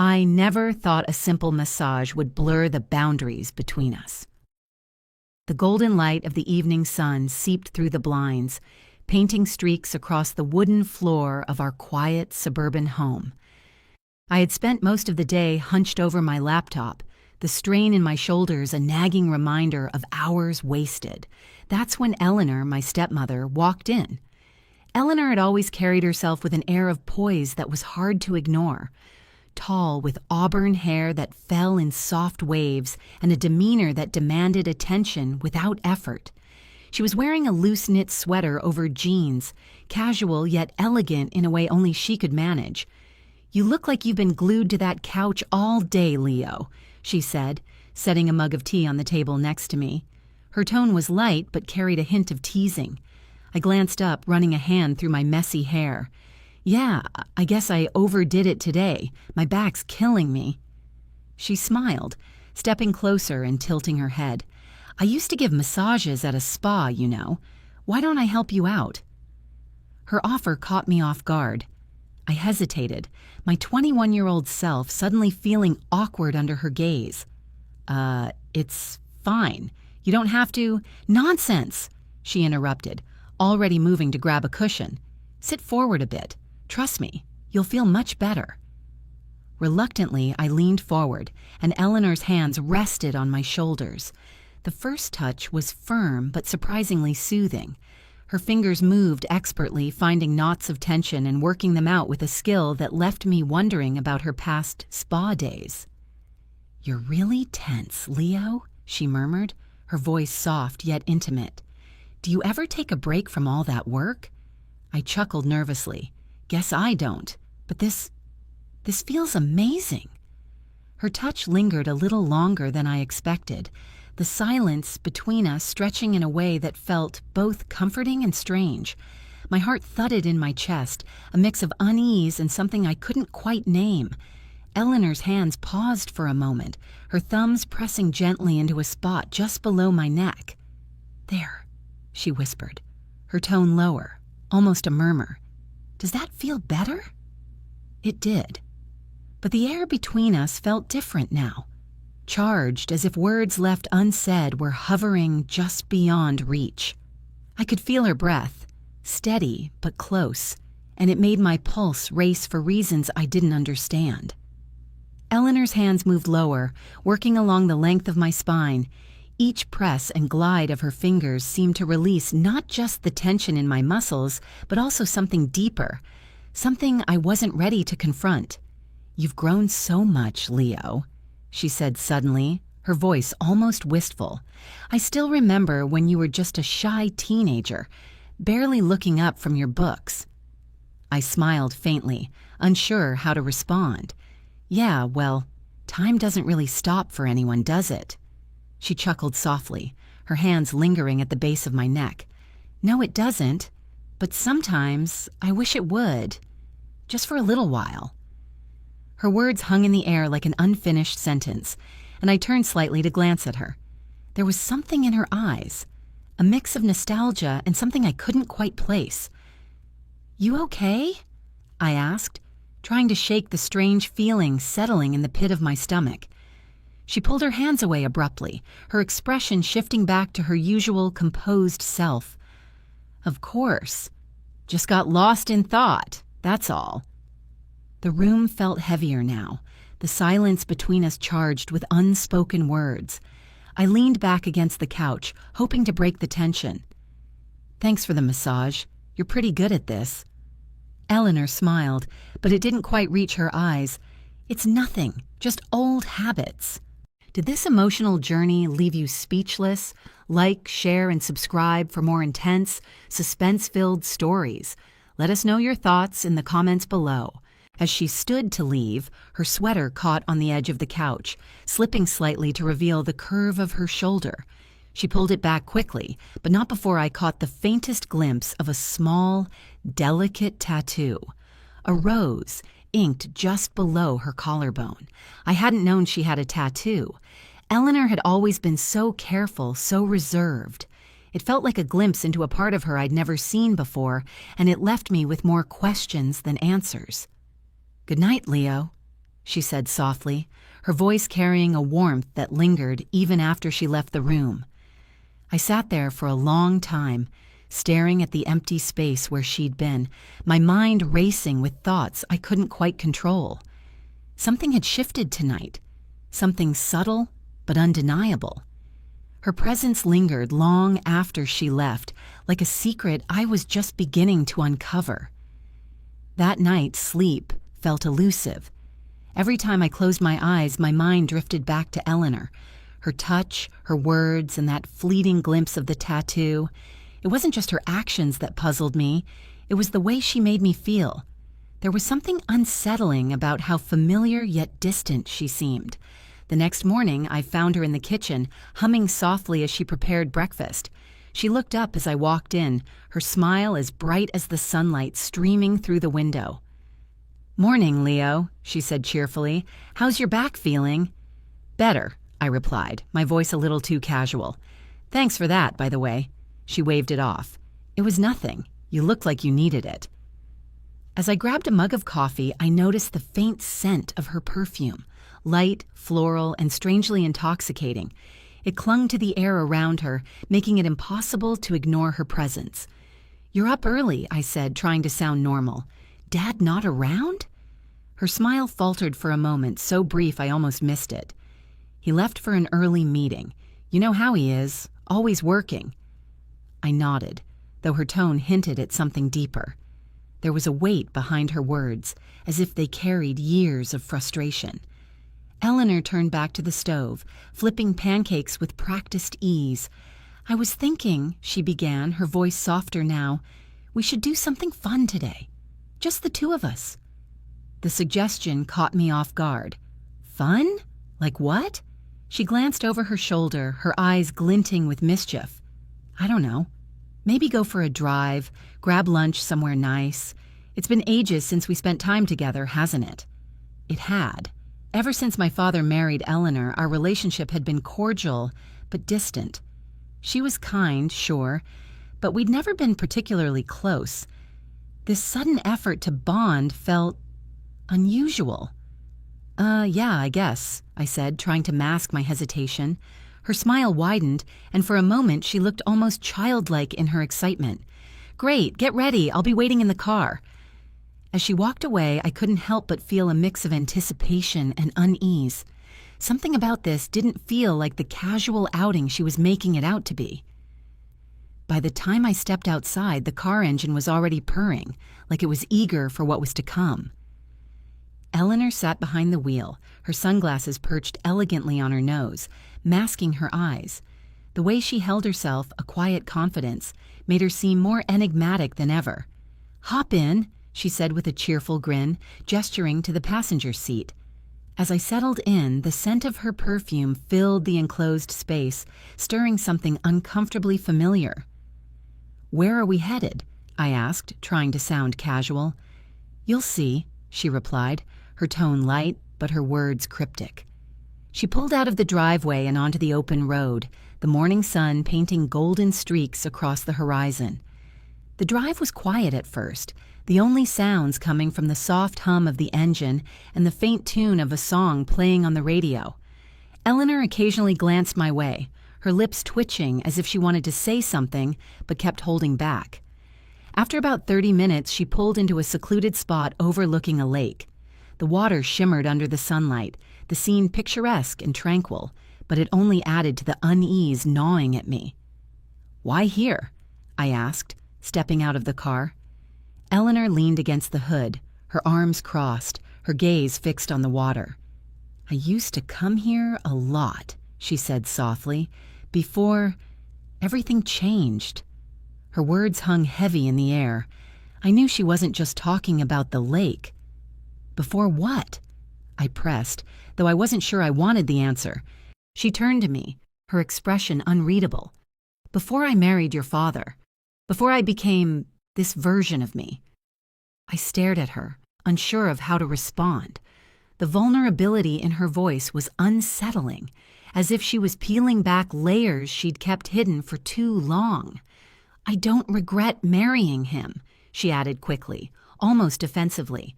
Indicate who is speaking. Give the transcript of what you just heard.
Speaker 1: I never thought a simple massage would blur the boundaries between us. The golden light of the evening sun seeped through the blinds, painting streaks across the wooden floor of our quiet suburban home. I had spent most of the day hunched over my laptop, the strain in my shoulders a nagging reminder of hours wasted. That's when Eleanor, my stepmother, walked in. Eleanor had always carried herself with an air of poise that was hard to ignore. Tall, with auburn hair that fell in soft waves and a demeanor that demanded attention without effort. She was wearing a loose-knit sweater over jeans, casual yet elegant in a way only she could manage. "You look like you've been glued to that couch all day, Leo," she said, setting a mug of tea on the table next to me. Her tone was light but carried a hint of teasing. I glanced up, running a hand through my messy hair. "Yeah, I guess I overdid it today. My back's killing me." She smiled, stepping closer and tilting her head. "I used to give massages at a spa, you know. Why don't I help you out?" Her offer caught me off guard. I hesitated, my 21-year-old self suddenly feeling awkward under her gaze. It's fine. You don't have to—" "Nonsense," she interrupted, already moving to grab a cushion. "Sit forward a bit. Trust me, you'll feel much better." Reluctantly, I leaned forward, and Eleanor's hands rested on my shoulders. The first touch was firm but surprisingly soothing. Her fingers moved expertly, finding knots of tension and working them out with a skill that left me wondering about her past spa days. "You're really tense, Leo," she murmured, her voice soft yet intimate. "Do you ever take a break from all that work?" I chuckled nervously. "Guess I don't, but this feels amazing." Her touch lingered a little longer than I expected, the silence between us stretching in a way that felt both comforting and strange. My heart thudded in my chest, a mix of unease and something I couldn't quite name. Eleanor's hands paused for a moment, her thumbs pressing gently into a spot just below my neck. "There," she whispered, her tone lower, almost a murmur. "Does that feel better?" It did. But the air between us felt different now, charged as if words left unsaid were hovering just beyond reach. I could feel her breath, steady but close, and it made my pulse race for reasons I didn't understand. Eleanor's hands moved lower, working along the length of my spine. Each press and glide of her fingers seemed to release not just the tension in my muscles, but also something deeper, something I wasn't ready to confront. "You've grown so much, Leo," she said suddenly, her voice almost wistful. "I still remember when you were just a shy teenager, barely looking up from your books." I smiled faintly, unsure how to respond. "Yeah, well, time doesn't really stop for anyone, does it?" She chuckled softly, her hands lingering at the base of my neck. "No, it doesn't. But sometimes I wish it would. Just for a little while." Her words hung in the air like an unfinished sentence, and I turned slightly to glance at her. There was something in her eyes, a mix of nostalgia and something I couldn't quite place. "You okay?" I asked, trying to shake the strange feeling settling in the pit of my stomach. She pulled her hands away abruptly, her expression shifting back to her usual composed self. "Of course. Just got lost in thought, that's all." The room felt heavier now, the silence between us charged with unspoken words. I leaned back against the couch, hoping to break the tension. "Thanks for the massage. You're pretty good at this." Eleanor smiled, but it didn't quite reach her eyes. "It's nothing, just old habits." Did this emotional journey leave you speechless? Like, share, and subscribe for more intense, suspense-filled stories. Let us know your thoughts in the comments below. As she stood to leave, her sweater caught on the edge of the couch, slipping slightly to reveal the curve of her shoulder. She pulled it back quickly, but not before I caught the faintest glimpse of a small, delicate tattoo. A rose, inked just below her collarbone. I hadn't known she had a tattoo. Eleanor had always been so careful, so reserved. It felt like a glimpse into a part of her I'd never seen before, and it left me with more questions than answers. "Good night, Leo," she said softly, her voice carrying a warmth that lingered even after she left the room. I sat there for a long time, staring at the empty space where she'd been, my mind racing with thoughts I couldn't quite control. Something had shifted tonight, something subtle but undeniable. Her presence lingered long after she left, like a secret I was just beginning to uncover. That night, sleep felt elusive. Every time I closed my eyes, my mind drifted back to Eleanor. Her touch, her words, and that fleeting glimpse of the tattoo. It wasn't just her actions that puzzled me, it was the way she made me feel. There was something unsettling about how familiar yet distant she seemed. The next morning, I found her in the kitchen, humming softly as she prepared breakfast. She looked up as I walked in, her smile as bright as the sunlight streaming through the window. "Morning, Leo," she said cheerfully. "How's your back feeling?" "Better," I replied, my voice a little too casual. "Thanks for that, by the way." She waved it off. "It was nothing. You looked like you needed it." As I grabbed a mug of coffee, I noticed the faint scent of her perfume, light, floral, and strangely intoxicating. It clung to the air around her, making it impossible to ignore her presence. "You're up early," I said, trying to sound normal. "Dad not around?" Her smile faltered for a moment, so brief I almost missed it. "He left for an early meeting. You know how he is, always working." I nodded, though her tone hinted at something deeper. There was a weight behind her words, as if they carried years of frustration. Eleanor turned back to the stove, flipping pancakes with practiced ease. "I was thinking," she began, her voice softer now, "we should do something fun today. Just the two of us." The suggestion caught me off guard. "Fun? Like what?" She glanced over her shoulder, her eyes glinting with mischief. "I don't know. Maybe go for a drive, grab lunch somewhere nice. It's been ages since we spent time together, hasn't it?" It had. Ever since my father married Eleanor, our relationship had been cordial, but distant. She was kind, sure, but we'd never been particularly close. This sudden effort to bond felt unusual. Yeah, I guess," I said, trying to mask my hesitation. Her smile widened, and for a moment she looked almost childlike in her excitement. "Great, get ready, I'll be waiting in the car." As she walked away, I couldn't help but feel a mix of anticipation and unease. Something about this didn't feel like the casual outing she was making it out to be. By the time I stepped outside, the car engine was already purring, like it was eager for what was to come. Eleanor sat behind the wheel, her sunglasses perched elegantly on her nose, masking her eyes. The way she held herself, a quiet confidence, made her seem more enigmatic than ever. "Hop in," she said with a cheerful grin, gesturing to the passenger seat. As I settled in, the scent of her perfume filled the enclosed space, stirring something uncomfortably familiar. "Where are we headed?" I asked, trying to sound casual. "You'll see," she replied, her tone light, but her words cryptic. She pulled out of the driveway and onto the open road, the morning sun painting golden streaks across the horizon. The drive was quiet at first, the only sounds coming from the soft hum of the engine and the faint tune of a song playing on the radio. Eleanor occasionally glanced my way, her lips twitching as if she wanted to say something but kept holding back. After about 30 minutes, she pulled into a secluded spot overlooking a lake. The water shimmered under the sunlight, the scene picturesque and tranquil, but it only added to the unease gnawing at me. "Why here?" I asked, stepping out of the car. Eleanor leaned against the hood, her arms crossed, her gaze fixed on the water. "I used to come here a lot," she said softly, "before everything changed." Her words hung heavy in the air. I knew she wasn't just talking about the lake. "Before what?" I pressed, though I wasn't sure I wanted the answer. She turned to me, her expression unreadable. "Before I married your father. Before I became this version of me." I stared at her, unsure of how to respond. The vulnerability in her voice was unsettling, as if she was peeling back layers she'd kept hidden for too long. "I don't regret marrying him," she added quickly, almost defensively.